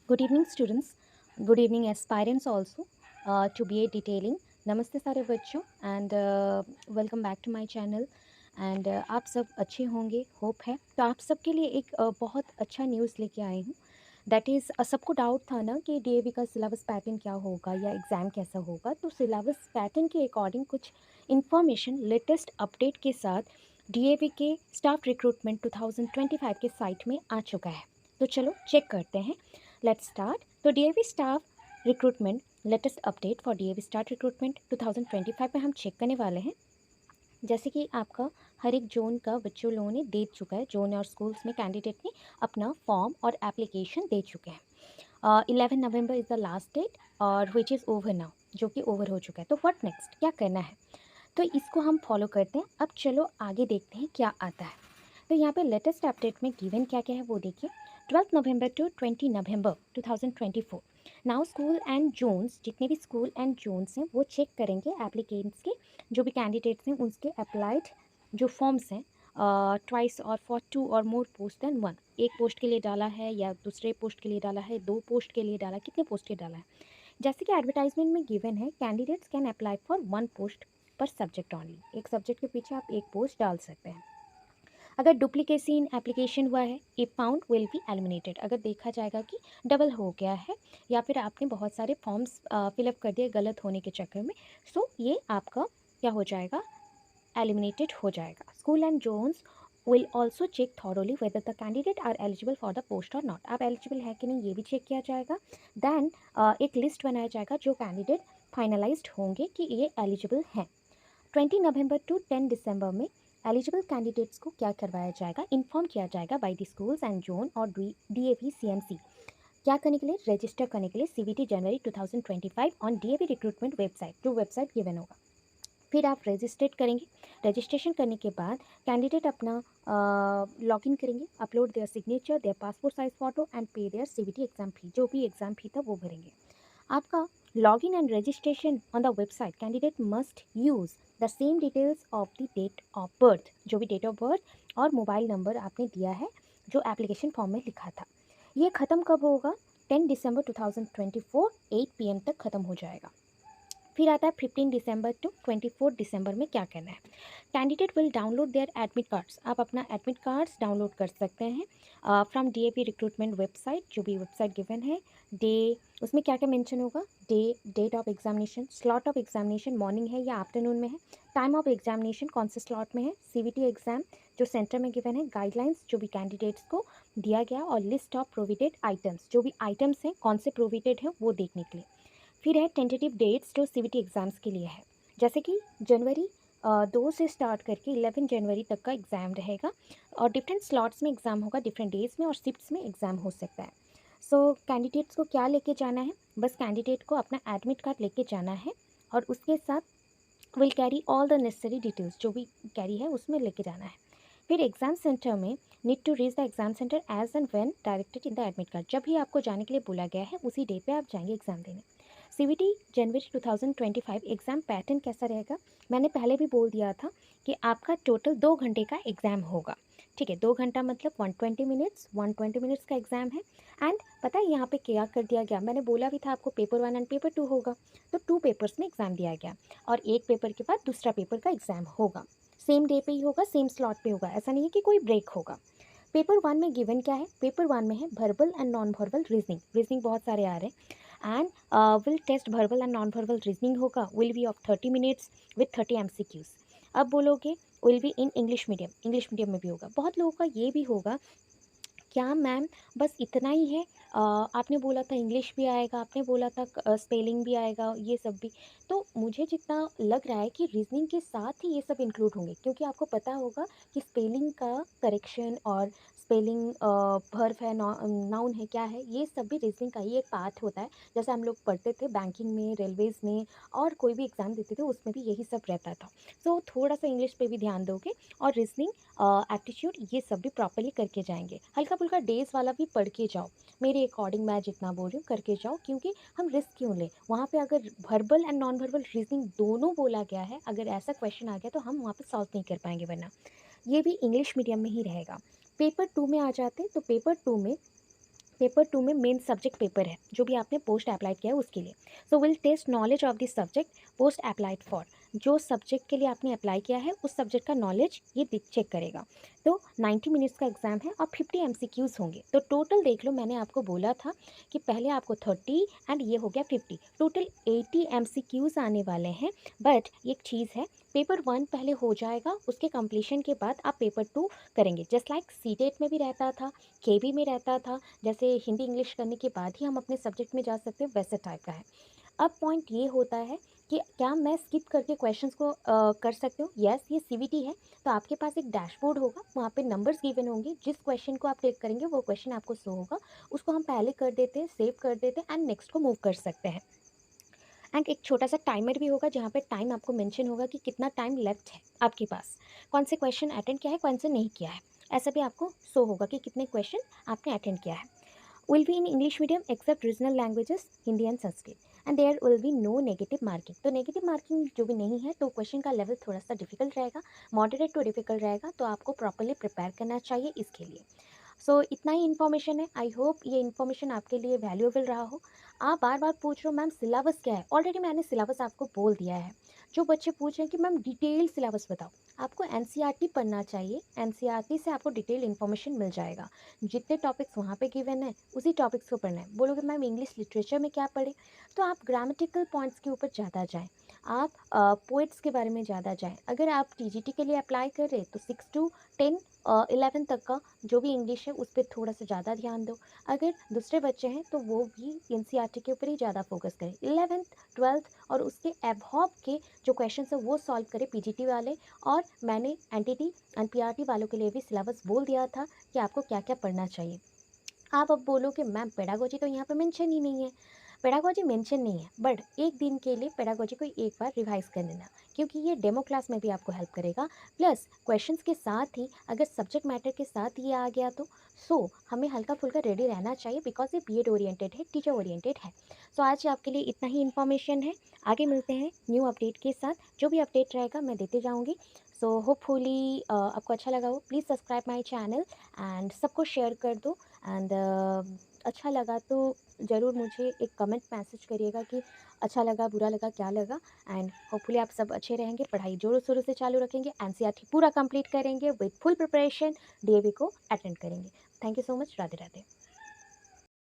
Good evening, students. Good evening, aspirants also to BA Detailing. नमस्ते सारे बच्चों and welcome back to my channel and आप सब अच्छे होंगे होप है। तो आप सबके लिए एक बहुत अच्छा न्यूज़ लेके आई हूँ। दैट इज़ सबको डाउट था ना कि डीएवी का सिलेबस पैटर्न क्या होगा या एग्ज़ाम कैसा होगा। तो सिलेबस पैटर्न के अकॉर्डिंग कुछ इन्फॉर्मेशन लेटेस्ट अपडेट के साथ डीएवी के स्टाफ रिक्रूटमेंट 2025 के साइट में आ चुका है। तो चलो चेक करते हैं। Let's start. तो DAV staff recruitment latest update for DAV staff recruitment 2025 में हम चेक करने वाले हैं। जैसे कि आपका हर एक जोन का बच्चों लोगों ने दे चुका है, जोन और स्कूल्स में कैंडिडेट ने अपना फॉर्म और एप्लीकेशन दे चुके हैं। 11 नवंबर इज़ द लास्ट डेट और विच इज़ ओवर नाउ, जो कि ओवर हो चुका है। तो व्हाट नेक्स्ट, क्या करना है, तो इसको हम फॉलो करते हैं। अब चलो आगे देखते हैं क्या आता है। तो यहाँ पे लेटेस्ट अपडेट में गिवन क्या क्या है वो देखिए। 12 November to 20 November 2024 now school and zones, जितने भी स्कूल एंड जोन्स हैं वो चेक करेंगे एप्लीकेंट्स के, जो भी कैंडिडेट्स हैं उसके अप्लाइड जो फॉर्म्स हैं ट्वाइस और फॉर 2 और मोर पोस्ट देन 1। एक पोस्ट के लिए डाला है या दूसरे पोस्ट के लिए डाला है, 2 पोस्ट के लिए डाला, कितने पोस्ट के डाला है। जैसे कि एडवर्टाइजमेंट में गिवन है candidates can apply for 1 post पर सब्जेक्ट ऑनली। एक सब्जेक्ट के पीछे आप एक पोस्ट डाल सकते हैं। अगर डुप्लीकेसी इन एप्लीकेशन हुआ है, ए पाउंड विल बी एलिमिनेटेड। अगर देखा जाएगा कि डबल हो गया है या फिर आपने बहुत सारे फॉर्म्स फिलअप कर दिए गलत होने के चक्कर में, सो ये आपका क्या हो जाएगा, एलिमिनेटेड हो जाएगा। School and zones will also check thoroughly whether the candidate are eligible for the post और नॉट। आप एलिजिबल है कि नहीं ये भी चेक किया जाएगा। देन एक लिस्ट बनाया जाएगा जो कैंडिडेट फाइनलाइज्ड होंगे कि ये एलिजिबल हैं। 20 नवंबर टू 10 दिसंबर में एलिजिबल कैंडिडेट्स को क्या करवाया जाएगा, इन्फॉर्म किया जाएगा by the schools and zone और डीएवी सीएमसी। क्या करने के लिए, रजिस्टर करने के लिए CVT January 2025 on DAV recruitment website, जो वेबसाइट गिवन होगा। फिर आप रजिस्ट्रेट करेंगे। रजिस्ट्रेशन करने के बाद कैंडिडेट अपना लॉगिन करेंगे, upload their signature, their passport size photo and pay their CBT exam fee. जो भी एग्ज़ाम फी था वो भरेंगे। आपका login and registration on the website, candidate must use the same details of the date of birth, जो भी date of birth और mobile number आपने दिया है जो एप्लीकेशन फॉर्म में लिखा था। ये ख़त्म कब होगा, 10 दिसंबर 2024 8 PM तक ख़त्म हो जाएगा। फिर आता है 15 दिसंबर टू 24 दिसंबर में क्या करना है। Candidate will download there admit cards. आप अपना एडमिट कार्ड्स डाउनलोड कर सकते हैं फ्रॉम डीएवी रिक्रूटमेंट वेबसाइट, जो भी वेबसाइट गिवन है। डे, उसमें क्या क्या मेंशन होगा, day, date of examination, slot of examination morning है या आफ्टरनून में है, टाइम ऑफ एग्जामिनेशन कौन से स्लॉट में है, सीवीटी एग्जाम जो सेंटर में गिवन है, गाइडलाइंस जो भी कैंडिडेट्स को दिया गया और लिस्ट ऑफ प्रोविडेड आइटम्स, जो भी आइटम्स हैं कौन से प्रोविडेड हैं वो देखने के लिए। फिर है टेंटेटिव डेट्स जो सीवीटी एग्ज़ाम्स के लिए है, जैसे कि जनवरी 2 से स्टार्ट करके 11 जनवरी तक का एग्ज़ाम रहेगा और डिफरेंट स्लॉट्स में एग्ज़ाम होगा, डिफरेंट डेज में और शिफ्ट्स में एग्ज़ाम हो सकता है। सो कैंडिडेट्स को क्या लेके जाना है, बस कैंडिडेट को अपना एडमिट कार्ड लेके जाना है और उसके साथ will carry all the necessary details, जो भी कैरी है उसमें लेके जाना है। फिर एग्ज़ाम सेंटर में need to reach the exam centre as and when directed in the admit card. जब भी आपको जाने के लिए बोला गया है उसी डे पे आप जाएंगे एग्ज़ाम देने। सीवीटी जनवरी 2025 एग्ज़ाम पैटर्न कैसा रहेगा, मैंने पहले भी बोल दिया था कि आपका टोटल 2 घंटे का एग्ज़ाम होगा। ठीक है, 2 घंटा मतलब 120 मिनट्स का एग्ज़ाम है। एंड पता है यहाँ पे क्या कर दिया गया, मैंने बोला भी था आपको पेपर 1 एंड पेपर 2 होगा, तो 2 पेपर्स में एग्ज़ाम दिया गया और एक पेपर के बाद दूसरा पेपर का एग्ज़ाम होगा। सेम डे पे ही होगा, सेम स्लॉट पे होगा, ऐसा नहीं है कि कोई ब्रेक होगा। पेपर 1 में गिवन क्या है, पेपर 1 में है verbal and non verbal reasoning. Reasoning बहुत सारे आ रहे हैं and will test verbal and non verbal reasoning होगा, will be of 30 minutes with 30 MCQs। अब बोलोगे will be in English medium, English medium में भी होगा। बहुत लोगों का ये भी होगा, क्या मैम बस इतना ही है, आपने बोला था इंग्लिश भी आएगा, आपने बोला था स्पेलिंग भी आएगा, ये सब भी। तो मुझे जितना लग रहा है कि रीजनिंग के साथ ही ये सब इंक्लूड होंगे, क्योंकि आपको पता होगा कि स्पेलिंग का करेक्शन और स्पेलिंग वर्ब है, नाउन है, क्या है, ये सब भी रीजनिंग का ही एक पार्ट होता है। जैसे हम लोग पढ़ते थे बैंकिंग में, रेलवेज़ में और कोई भी एग्ज़ाम देते थे उसमें भी यही सब रहता था। सो थोड़ा सा इंग्लिश पे भी ध्यान दोगे और रीजनिंग, एप्टीट्यूड, ये सब भी प्रॉपर्ली करके जाएंगे। हल्का फुल्का डेज वाला भी पढ़ के जाओ, मेरे अकॉर्डिंग मैं जितना बोल रही हूँ करके जाओ, क्योंकि हम रिस्क क्यों लें वहाँ पे। अगर verbal and non verbal reasoning दोनों बोला गया है, अगर ऐसा क्वेश्चन आ गया तो हम वहाँ पे सॉल्व नहीं कर पाएंगे, वरना ये भी इंग्लिश मीडियम में ही रहेगा। पेपर 2 में आ जाते हैं, तो पेपर 2 में पेपर 2 में मेन सब्जेक्ट पेपर है, जो भी आपने पोस्ट अप्लाइड किया है उसके लिए। So will test knowledge of this subject post applied for. जो सब्जेक्ट के लिए आपने अप्लाई किया है उस सब्जेक्ट का नॉलेज ये चेक करेगा। तो 90 मिनट्स का एग्जाम है और 50 एमसीक्यूज होंगे। तो टोटल देख लो, मैंने आपको बोला था कि पहले आपको 30 एंड ये हो गया 50, टोटल 80 एमसीक्यूज आने वाले हैं। बट एक चीज़ है, पेपर 1 पहले हो जाएगा, उसके कंप्लीशन के बाद आप पेपर 2 करेंगे। जस्ट लाइक सीटेट में भी रहता था, केबी में रहता था, जैसे हिंदी इंग्लिश करने के बाद ही हम अपने सब्जेक्ट में जा सकते हैं, वैसे टाइप का है। अब पॉइंट ये होता है कि क्या मैं स्किप करके क्वेश्चंस को कर सकती हूँ? यस, ये सीवीटी है, तो आपके पास एक डैशबोर्ड होगा, वहाँ पे नंबर्स गिवन होंगे, जिस क्वेश्चन को आप क्लिक करेंगे वो क्वेश्चन आपको शो होगा, उसको हम पहले कर देते हैं, सेव कर देते हैं एंड नेक्स्ट को मूव कर सकते हैं। एंड एक छोटा सा टाइमर भी होगा, जहाँ पे टाइम आपको मेंशन होगा कि कितना टाइम लेफ्ट है आपके पास, कौन से क्वेश्चन अटेंड किया है, कौन से नहीं किया है, ऐसा भी आपको शो होगा कि कितने क्वेश्चन आपने अटेंड किया है। Will be in English medium except regional languages Hindi and Sanskrit and there will be no negative marking। तो नेगेटिव मार्किंग जो भी नहीं है, तो क्वेश्चन का लेवल थोड़ा सा डिफिकल्ट रहेगा, मॉडरेट टू डिफिकल्ट रहेगा, तो आपको प्रॉपरली प्रिपेयर करना चाहिए इसके लिए। सो इतना ही इन्फॉर्मेशन है। आई होप ये इन्फॉर्मेशन आपके लिए वैल्यूएबल रहा हो। आप बार बार पूछ रहे हो मैम सिलेबस क्या है, ऑलरेडी मैंने सिलेबस आपको बोल दिया है। जो बच्चे पूछ रहे हैं कि मैम डिटेल सिलेबस बताओ, आपको एनसीईआरटी पढ़ना चाहिए, एनसीईआरटी से आपको डिटेल इन्फॉर्मेशन मिल जाएगा। जितने टॉपिक्स वहाँ पे गिवन है उसी टॉपिक्स को पढ़ना है। बोलोगे मैम इंग्लिश लिटरेचर में क्या पढ़े, तो आप ग्रामेटिकल पॉइंट्स के ऊपर ज़्यादा जाएँ, आप पोइट्स के बारे में ज़्यादा जाएँ। अगर आप टीजीटी के लिए अप्लाई कर रहे हैं तो 6 to 10 11 तक का जो भी इंग्लिश है उस पर थोड़ा सा ज़्यादा ध्यान दो। अगर दूसरे बच्चे हैं तो वो भी एनसीईआरटी के ऊपर ही ज़्यादा फोकस करें। 11th 12th और उसके एबहॉव के जो क्वेश्चन है वो सॉल्व करें पीजीटी वाले। और मैंने एनटीटी एंड पीआरटी वालों के लिए भी सिलेबस बोल दिया था कि आपको क्या क्या पढ़ना चाहिए। आप अब बोलोगे मैम पेडागोजी तो यहाँ पे मेंशन ही नहीं है। पेडागोजी मेंशन नहीं है, बट एक दिन के लिए पेडागोजी को एक बार रिवाइज कर लेना, क्योंकि ये डेमो क्लास में भी आपको हेल्प करेगा। प्लस क्वेश्चंस के साथ ही अगर सब्जेक्ट मैटर के साथ ये आ गया तो हमें हल्का फुल्का रेडी रहना चाहिए, बिकॉज ये बीएड ओरिएंटेड है, टीचर ओरिएंटेड है। सो आज आपके लिए इतना ही इन्फॉर्मेशन है। आगे मिलते हैं न्यू अपडेट के साथ, जो भी अपडेट रहेगा मैं देते जाऊँगी। सो होपफुली आपको अच्छा लगा हो। Please subscribe my channel and सबको शेयर कर दो। एंड अच्छा लगा तो ज़रूर मुझे एक कमेंट मैसेज करिएगा कि अच्छा लगा, बुरा लगा, क्या लगा। एंड होपफुली आप सब अच्छे रहेंगे, पढ़ाई जोरों शोरों से चालू रखेंगे, एनसीईआरटी पूरा कंप्लीट करेंगे, विद फुल प्रिपरेशन डीएवी को अटेंड करेंगे। Thank you so much. Radhe Radhe.